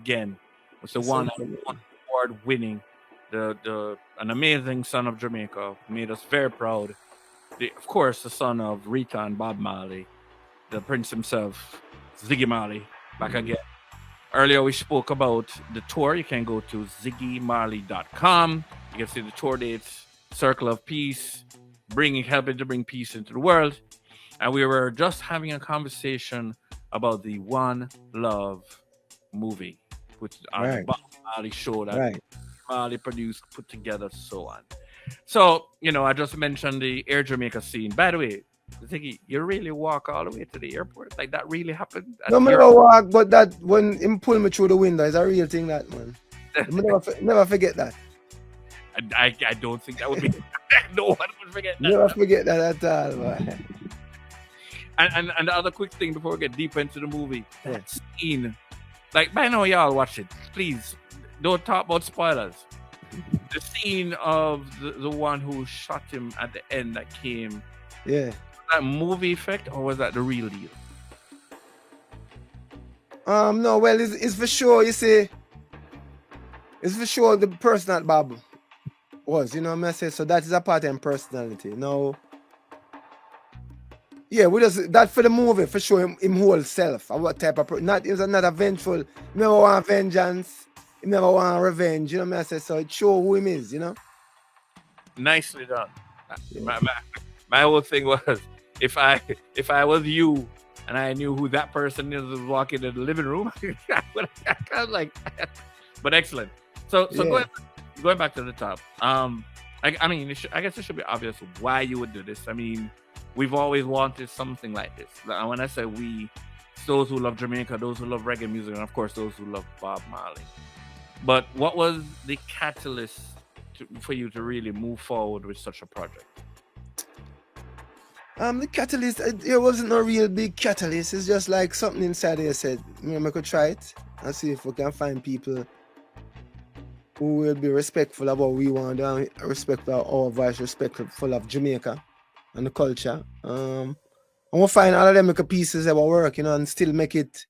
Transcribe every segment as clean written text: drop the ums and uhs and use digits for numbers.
again. It's the So one award winning, an amazing son of Jamaica, made us very proud. Of course, the son of Rita and Bob Marley, the prince himself, Ziggy Marley, back again. Earlier, we spoke about the tour. You can go to ziggymarley.com. You can see the tour dates, Circle of Peace, helping to bring peace into the world. And we were just having a conversation about the One Love movie, which is the Bob Marley show that Marley produced, put together, so on. So, I just mentioned the Air Jamaica scene. By the way, Ziggy, you really walk all the way to the airport? Like, that really happened? No, I never walk, but that when him pull me through the window is a real thing, that, man. never forget that. I don't think that would be... No one would forget that. Never forget that at all, man. And the other quick thing before we get deep into the movie, that scene, like, by now y'all watch it. Please, don't talk about spoilers. The scene of the one who shot him at the end that came... Yeah. Was that movie effect or was that the real deal? No, well, it's for sure, you see, it's for sure the person that Bob was, you know what I say? So that is a part of his personality. No. Yeah, we just, that for the movie, for sure, him whole self, or what type of person. He was not vengeful. He never want vengeance. He never want revenge, you know what I say? So it show who him is, you know? Nicely done. Yeah. My whole thing was, if I was you and I knew who that person is was walking in the living room, I was like, but excellent. So yeah. going back to the top. I mean, I guess it should be obvious why you would do this. I mean, we've always wanted something like this. When I say we, it's those who love Jamaica, those who love reggae music, and of course those who love Bob Marley. But what was the catalyst for you to really move forward with such a project? The catalyst, it wasn't a real big catalyst. It's just like something inside there said, I could try it and see if we can find people who will be respectful of what we want, respectful of our voice, respectful of Jamaica and the culture. And we'll find all of them make pieces that will work, and still make it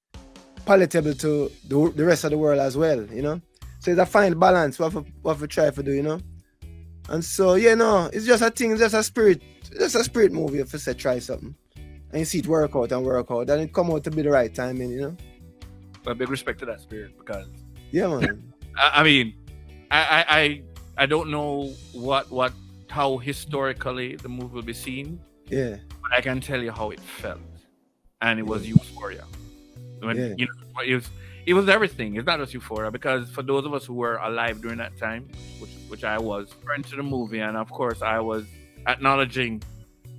palatable to the rest of the world as well, So it's a fine balance, what we try to do, And so, it's just a thing, it's just a spirit movie if you say try something. And you see it work out, and it come out to be the right timing, But big respect to that spirit, because... Yeah, man. I mean, I don't know how historically the movie will be seen. Yeah. But I can tell you how it felt. And it was euphoria. It was everything. It's not just euphoria, because for those of us who were alive during that time, which I was, into the movie, and of course I was acknowledging,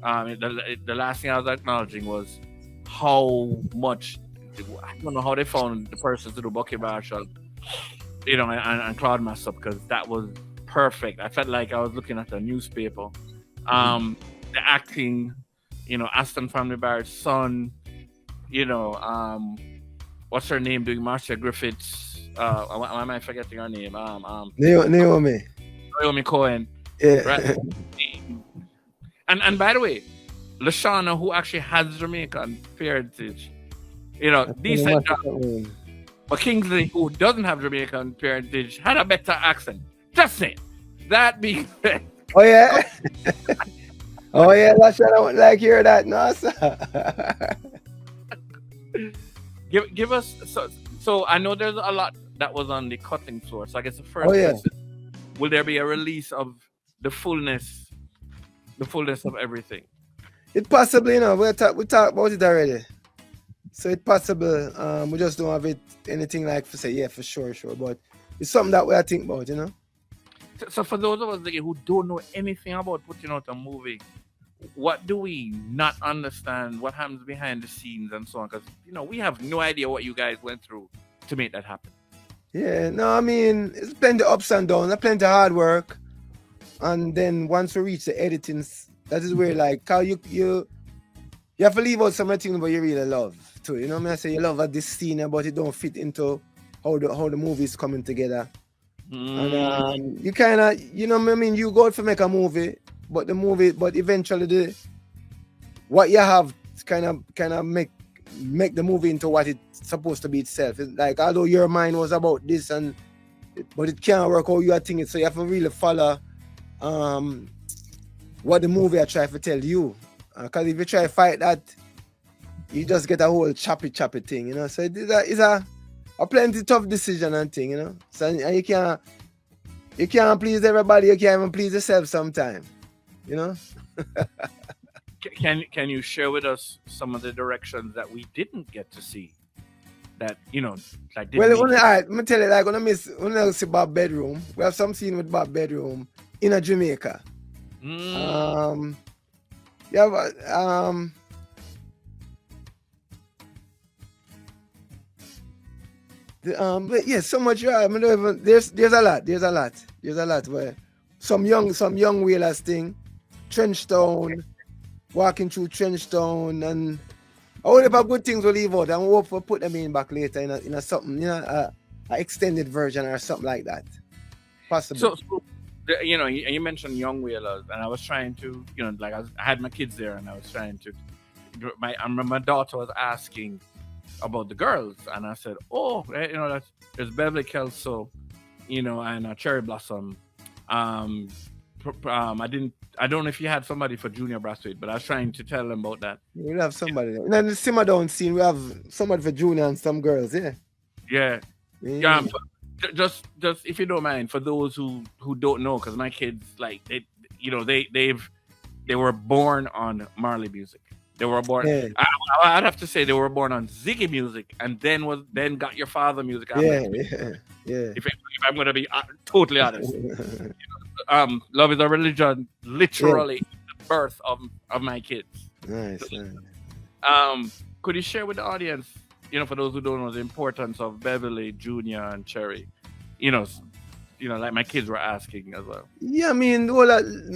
the last thing I was acknowledging was how much, I don't know how they found the person to do Bucky Marshall, and Claude Massop, because that was perfect. I felt like I was looking at a newspaper. The acting, Aston Family Barrett's son, what's her name doing Marcia Griffiths? Why am I forgetting her name? Naomi Cohen. Yeah. Right? and by the way, Lashana, who actually has Jamaican parentage, decent job. But Kingsley, who doesn't have Jamaican parentage, had a better accent. Just saying. That being said. Oh yeah. Oh yeah, Lashana would like hear that, no sir. Give us so I know there's a lot that was on the cutting floor. So I guess the first question, will there be a release of the fullness of everything? It possibly, we talked about it already. So it's possible. We just don't have anything like to say, for sure. But it's something that we are thinking about, So for those of us who don't know anything about putting out a movie, what do we not understand? What happens behind the scenes and so on? Because, we have no idea what you guys went through to make that happen. Yeah, no, I mean, it's plenty of ups and downs, plenty of hard work. And then once we reach the editing, that is where, like, how you have to leave out some of the things that you really love, too. You know what I mean? I say you love this scene, but it don't fit into how the movie is coming together. And you kind of, you go out to make a movie, but eventually what you have kind of make make the movie into what it's supposed to be itself. It's like, although your mind was about this but it can't work how you are thinking, so you have to really follow what the movie I try to tell you. Because if you try to fight that, you just get a whole choppy thing, you know. So it's a plenty tough decision and thing, you know. So and you can't please everybody, you can't even please yourself sometimes, you know. Can you share with us some of the directions that we didn't get to see? That, you know, like well, all right, let me tell you, like when I see Bob Bedroom, we have some scene with Bob Bedroom in a Jamaica. Yeah, but but yeah, so much. I mean, there's a lot where some young whalers thing, Trenchtown, walking through Trenchtown, and all about good things will leave out, and we hope we'll put them in back later in a something, you know, a extended version or something like that. Possible. So you know, you mentioned young whalers, and I was trying to, you know, like I had my kids there, and I was trying to. I remember my daughter was asking about the girls, and I said, "Oh, you know, there's Beverly Kelso, you know, and Cherry Blossom." I don't know if you had somebody for Junior Brathwaite, but I was trying to tell them about that. We'll have somebody there. And then the Simmer Down scene, we have somebody for Junior and some girls, yeah. Yeah. Just if you don't mind, for those who don't know, because my kids, like, they were born on Marley music. They were born. Yeah. I'd have to say they were born on Ziggy music, and then got your father music. Yeah. If I'm going to be totally honest, love is a religion, literally the birth of my kids. Nice. Could you share with the audience, you know, for those who don't know, the importance of Beverly, Junior, and Cherry? You know, like my kids were asking as well. Yeah, I mean,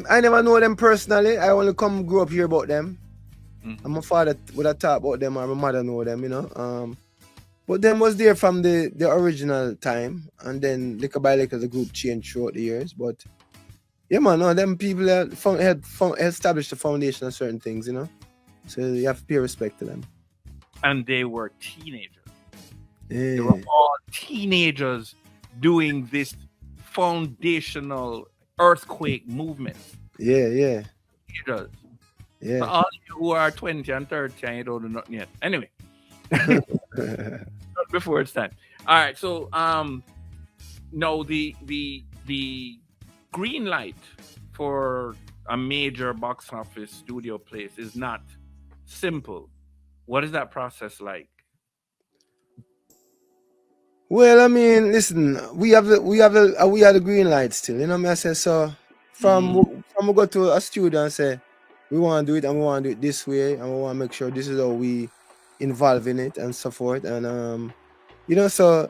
I never know them personally. I only grew up here about them. Mm-hmm. And my father would have talked about them, or my mother know them, you know. But them was there from the original time, and then little by little the group changed throughout the years. But yeah, man, no, them people had established the foundation of certain things, you know. So you have to pay respect to them. And they were teenagers. Yeah. They were all teenagers doing this foundational earthquake movement. Yeah. Teenagers. Yeah. For all you who are 20 and 30 and you don't know nothing yet. Anyway. Before it's time. All right, so no, the green light for a major box office studio place is not simple. What is that process like? Well, I mean, listen, we have the green light still, you know what I say? So from we go to a studio and say we want to do it, and we want to do it this way, and we want to make sure this is how we involve in it and so forth. And you know, so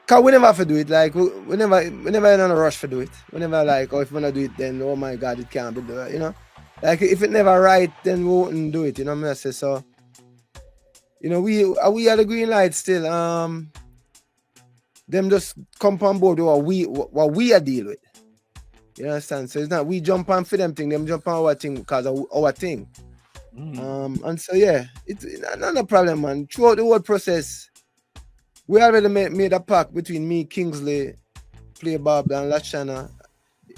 cause we never have to do it, like we never in a rush for do it. We never like, oh, if we're gonna do it, then oh my god, it can't be done, you know. Like if it never right, then we wouldn't do it, you know what I say? So you know, we are the green light still. Them just come on board with what we are deal with. You understand? So it's not we jump on for them thing, them jump on our thing because of our thing. And so yeah, it's not a problem, man. Throughout the whole process, we already made a pact between me, Kingsley, Play Bob, and Lashana.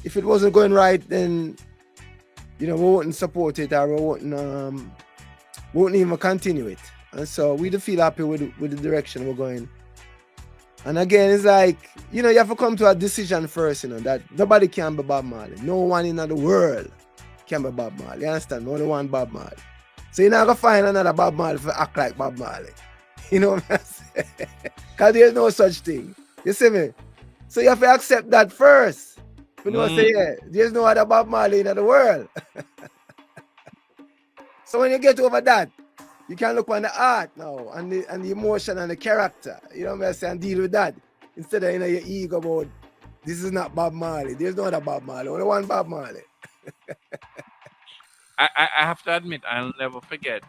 If it wasn't going right, then you know we wouldn't support it, or we wouldn't even continue it. And so we do feel happy with the direction we're going. And again, it's like, you know, you have to come to a decision first, you know, that nobody can be Bob Marley. No one in the world can be Bob Marley. You understand? Only one Bob Marley. So you're not going to find another Bob Marley to act like Bob Marley. You know what I'm saying? Because there's no such thing. You see me? So you have to accept that first. You know what I'm saying? Yeah, there's no other Bob Marley in the world. So when you get over that, you can look on the art now and the emotion and the character. You know what I'm saying? And deal with that. Instead of, you know, your ego about this is not Bob Marley. There's no other Bob Marley. Only one Bob Marley. I have to admit, I'll never forget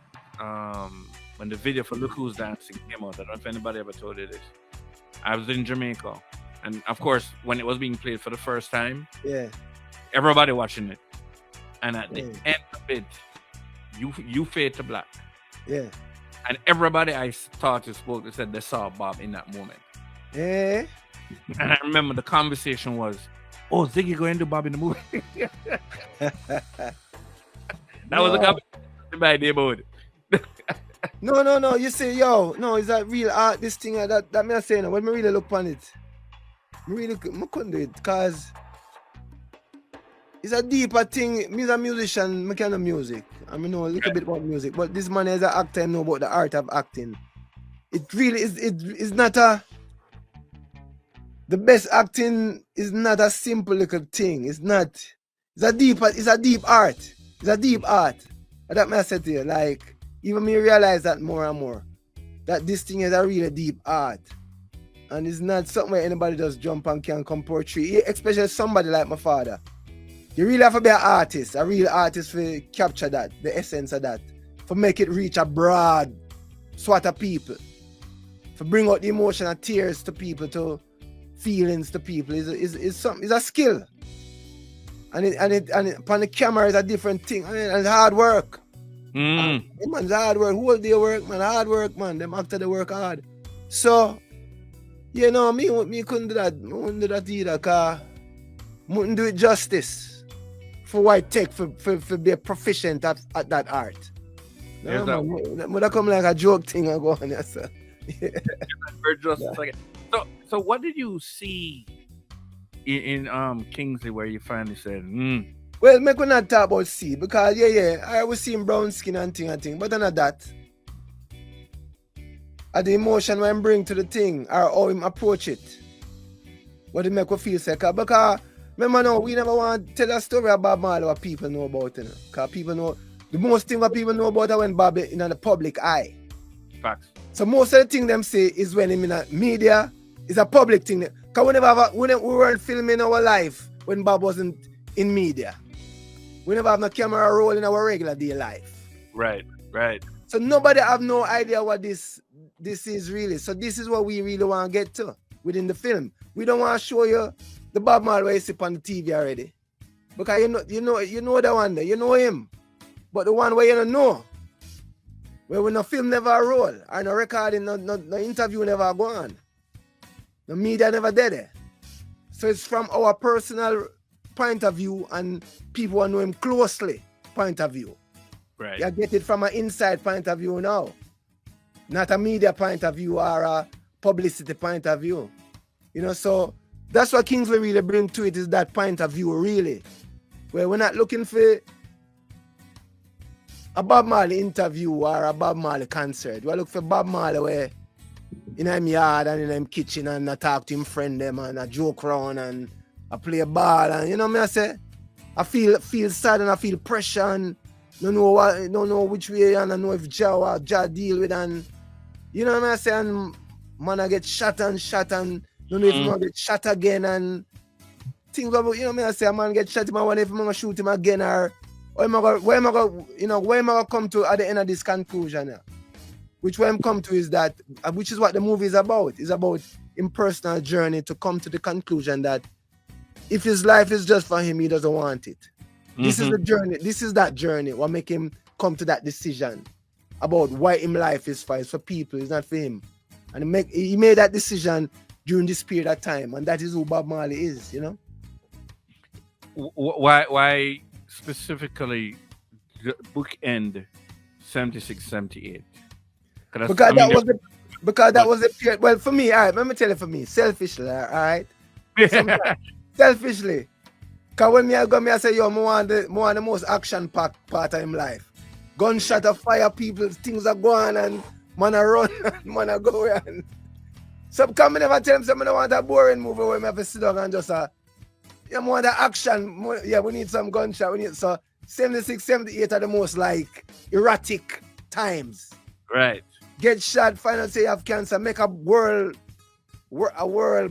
when the video for Look Who's Dancing came out. I don't know if anybody ever told you this. I was in Jamaica. And of course, when it was being played for the first time, yeah, everybody watching it. And at the end of it, you fade to black. Yeah. And everybody I thought you spoke to said they saw Bob in that moment. Yeah. And I remember the conversation was, "Oh, Ziggy going to Bob in the movie." That was a conversation by the about it. No. You say, yo, no, it's a real art. This thing that me I say now. When me really look on it, me couldn't do it because it's a deeper thing. Me as a musician, me kind of music. I mean, know a little bit about music, but this man as an actor, I know about the art of acting. It really is. It's not a. The best acting is not a simple little thing. It's not. It's a deep art. It's a deep art. And that I said to you, like, even me realize that more and more. That this thing is a really deep art. And it's not something where anybody just jump and can come portray. Especially somebody like my father. You really have to be an artist, a real artist for capture that, the essence of that. For make it reach a broad swath of people. For bring out the emotion and tears to people, to feelings to people. It's a skill. And it upon the camera is a different thing. And it's hard work. Man's hard work. Whole day work, man. Hard work, man. Them actors they work hard. So, you know, me couldn't do that. I wouldn't do that either, cause I wouldn't do it justice for what it take for be proficient at that art. No, man, would that come like a joke thing I go on there, sir. So what did you see in Kingsley where you finally said, Well, me could not talk about see because I was seeing brown skin and thing, but not that. At the emotion when him bring to the thing or how him approach it. What it make you feel sick. Because remember now, we never want to tell a story about Marley what people know about it. Because people know the most thing what people know about it when Bob in the public eye. Facts. So most of the thing them say is when him in the media is a public thing. Because we weren't filming our life when Bob wasn't in media. We never have no camera roll in our regular day life. Right. So nobody have no idea what this is really. So this is what we really want to get to within the film. We don't want to show you the Bob Marley where you see on the TV already. Because you know the one there, you know him. But the one where you don't know, where when the film never roll, or no recording, no interview never go on. The media never did it. So it's from our personal point of view and people who know him closely point of view. Right. You get it from an inside point of view now. Not a media point of view or a publicity point of view. You know, so that's what Kingsley really bring to it, is that point of view really. Where we're not looking for a Bob Marley interview or a Bob Marley concert. We look for Bob Marley where in him yard and in him kitchen and I talk to him friend them and I joke around and I play a ball and you know me I say I feel sad and I feel pressure and don't know which way and I know if Jah deal with and you know what I say and man I get shot and don't know if I get shot again and things about you know me I say a man get shot him I wonder if I'm gonna shoot him again or where am I gonna come to at the end of this conclusion here? Which when come to is that which is what the movie is about. It's about his personal journey to come to the conclusion that if his life is just for him, he doesn't want it. This is the journey. This is that journey. What make him come to that decision about why his life is for. It's for people. It's not for him. And he made that decision during this period of time, and that is who Bob Marley is. You know. Why specifically the bookend 76, 78? Because that was the period. Well, for me, all right. Let me tell you, for me, selfishly, all right. Selfishly. Because when I say, yo, I want the most action-packed part of his life. Gunshot of fire, people, things are going and man a run and man a go and so come never tell him something I want a boring movie where we have to sit down and just more the action. We need some gunshot. So 76, 78 are the most like erratic times. Right. Get shot, find out say you have cancer, make a world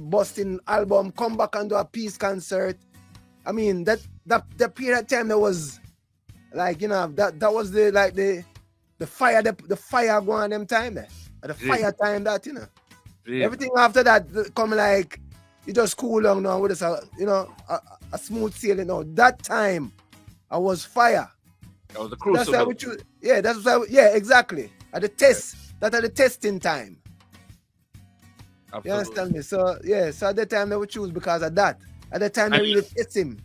busting album, come back and do a peace concert. I mean that period of time that was like, you know, that was the fire going on them time there. The fire time that, you know. Yeah. Everything after that come like it just cool down now with us a smooth sailing now. That time I was fire. That was the crucible. That's why exactly. At the test, that at the testing time. Absolutely. You understand me? So yeah, so at the time they would choose because of that. At the time they really test him.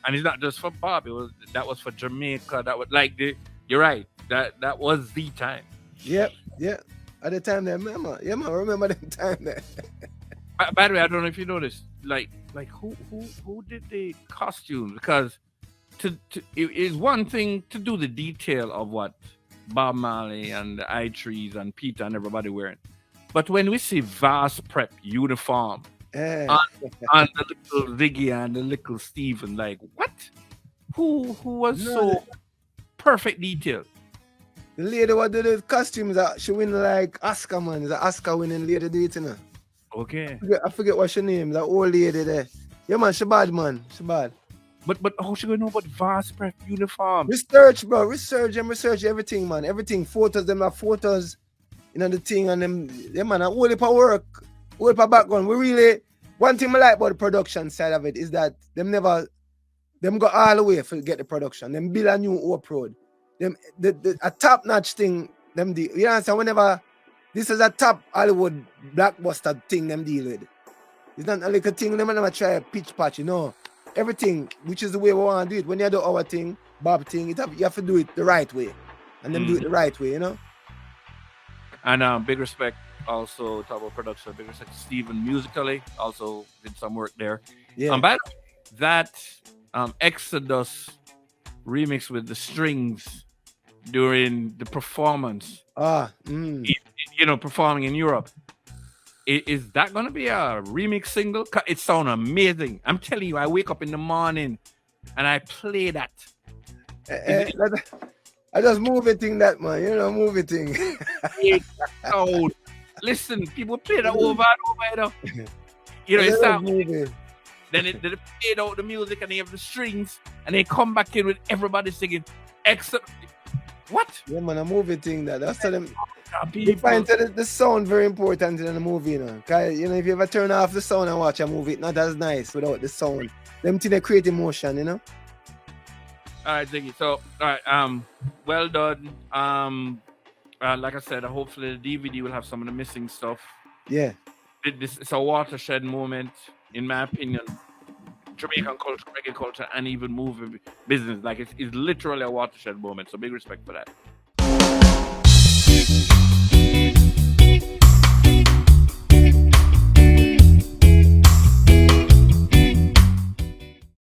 And it's not just for Bob. That was for Jamaica. That was like you're right. That was the time. Yep. At the time they remember. Yeah, man, remember the time there. By the way, I don't know if you noticed, like who did the costumes? Because it is one thing to do the detail of what Bob Marley and the I Trees and Peter and everybody wearing, but when we see vast prep uniform on the little Ziggy and the little Steven, like what? Who was so perfect detail? The lady what did the costumes that she win like Oscar, man. It's an Oscar winning lady do it, you know. Okay. I forget what she name, that old lady there. Yeah, man, she bad, man. She bad. But how she gonna know about vast prep uniform? Research, bro. Research everything, man. Everything. Photos, them have photos, you know, the thing and them. Yeah, man, a whole heap of work, whole heap of background. We really, one thing I like about the production side of it is that them go all the way to get the production. Them build a new Hope Road. Them a top-notch thing, them deal. You understand? Whenever this is a top Hollywood blockbuster thing them deal with. It's not a little thing, them never try a pitch patch, you know. Everything, which is the way we want to do it. When you do our thing, Bob thing, you have to do it the right way. And them do it the right way, you know? And big respect also, talk about production, big respect to Steven musically, also did some work there. Yeah. By the way, that Exodus remix with the strings during the performance, performing in Europe, is that going to be a remix single? It sounds amazing. I'm telling you, I wake up in the morning and I play that. I just move it thing that, man. You know, move it thing. Listen, people play that over and over. You know, it's sound. Then they played out the music and they have the strings and they come back in with everybody singing. Excellent. What? Yeah, man, a movie thing that's to them. You find that the sound very important in the movie, you know. Cause you know, if you ever turn off the sound and watch a movie, it's not as nice without the sound. Them things they create emotion, you know. All right, Ziggy. So, all right, well done. Like I said, hopefully the DVD will have some of the missing stuff. Yeah. It's a watershed moment, in my opinion. Jamaican culture, reggae culture, and even movie business. Like it's literally a watershed moment. So big respect for that.